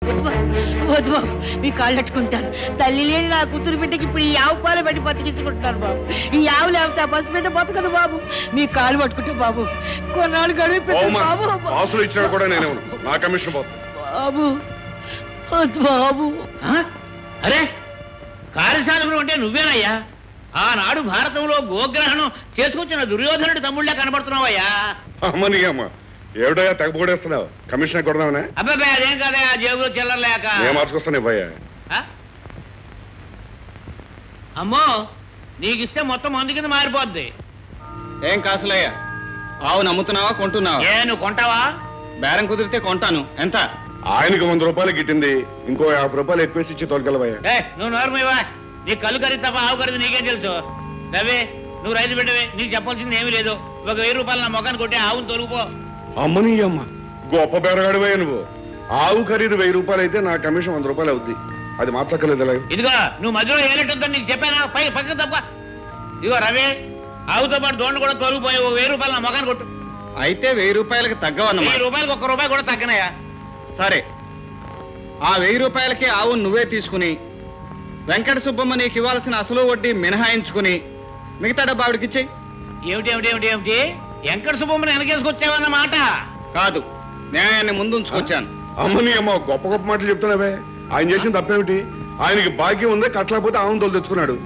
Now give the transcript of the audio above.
వద్దు బాబు, మీ కాళ్ళు పెట్టుకుంటాను. తల్లి లేని నా కూతురు బిడ్డకి ఇప్పుడు ఈ ఆవు పాలు పెట్టి బతికించుకుంటున్నాను బాబు. ఈ ఆవు లేకపోతే ఆ బస్సు బిడ్డ బతకదు బాబు. మీ కాళ్ళు పట్టుకుంటే బాబు కొన్నాళ్ళు గడిపి బాబు. ఆసులు ఇచ్చినా కూడా నేనే నా కమిషన్ బాబు వద్దు బాబు. అరే కార్యశాలలో అంటే నువ్వేనయ్యా? ఆనాడు భారతంలో గోగ్రహణం చేసుకొచ్చిన దుర్యోధనుడి తమ్ముళ్ళే కనబడుతున్నావయ్యా. అమ్మని అమ్మ ఏమిటయ్యా తెగపోడేస్తున్నావు? కమిషన్ కొడదామనే? అబ్బాయి అదేం కదయా, జేబులో చిల్లరలేక నేను మార్చుకొస్తాను ఇవ్వయ్యా. అమ్మో నీకిస్తే మొత్తం మందు కింద మారిపోద్ది. ఏం కాసులయ్యా? ఆవు నమ్ముతున్నావా కొంటున్నావా? నువ్వు కొంటావా? బేరం కుదిరితే కొంటాను. ఎంత? ఆయనకు 100 రూపాయలు గిట్టింది, ఇంకో 50 రూపాయలు ఎక్కువేసి ఇచ్చి తోలుకెళ్ళవయ్యా. నువ్వు నోరమివా, నీ కళ్ళు ఖరీదు తప్ప ఆవు ఖరీదు నీకేం తెలుసు? రవి నువ్వు రైతు బిడ్డవే, నీకు చెప్పాల్సింది ఏమీ లేదు. ఒక 1000 రూపాయలు నా మొఖాన్ని కొట్టి ఆవును తొలుగుపో. అమ్మని అమ్మ గొప్ప బేరగాడివే నువ్వు. ఆవు ఖరీదు 1000 రూపాయలు అయితే నా కమిషన్ 100 రూపాయలు అవుద్ది. అది మార్చక్కర్లేదు. ఇదిగో నువ్వు మధ్యలో ఏనట్టుందని నీకు చెప్పానా? పక్కన తప్ప. ఇదిగో రవి ఆవుతో పాటు దోండ కూడా తొలగిపోయి 1000 రూపాయలు నా మొఖాన్ని కొట్టు. అయితే 1000 రూపాయలకి తగ్గవన్నమాట. 1000 రూపాయలకు 1 రూపాయి కూడా తగ్గనయా? సరే, ఆ 1000 రూపాయలకి ఆవు నువ్వే తీసుకుని వెంకట సుబ్బమ్మ నీకు ఇవ్వాల్సిన అసలు వడ్డీ మినహాయించుకుని మిగతా డబ్బు ఆవిడకిచ్చేయి. ఏమిటి ఏమిటి ఏమిటి ఏమిటి వెంకట సుబ్బమ్మని వెనకేసుకొచ్చావన్నమాట? కాదు, న్యాయాన్ని ముందుంచుకొచ్చాను. అమ్మని అమ్మ గొప్ప గొప్ప మాటలు చెప్తున్నావే. ఆయన చేసిన తప్పేమిటి? ఆయనకి భాగ్యం ఉందే, కట్టలేకపోతే ఆవును తోలు తెచ్చుకున్నాడు.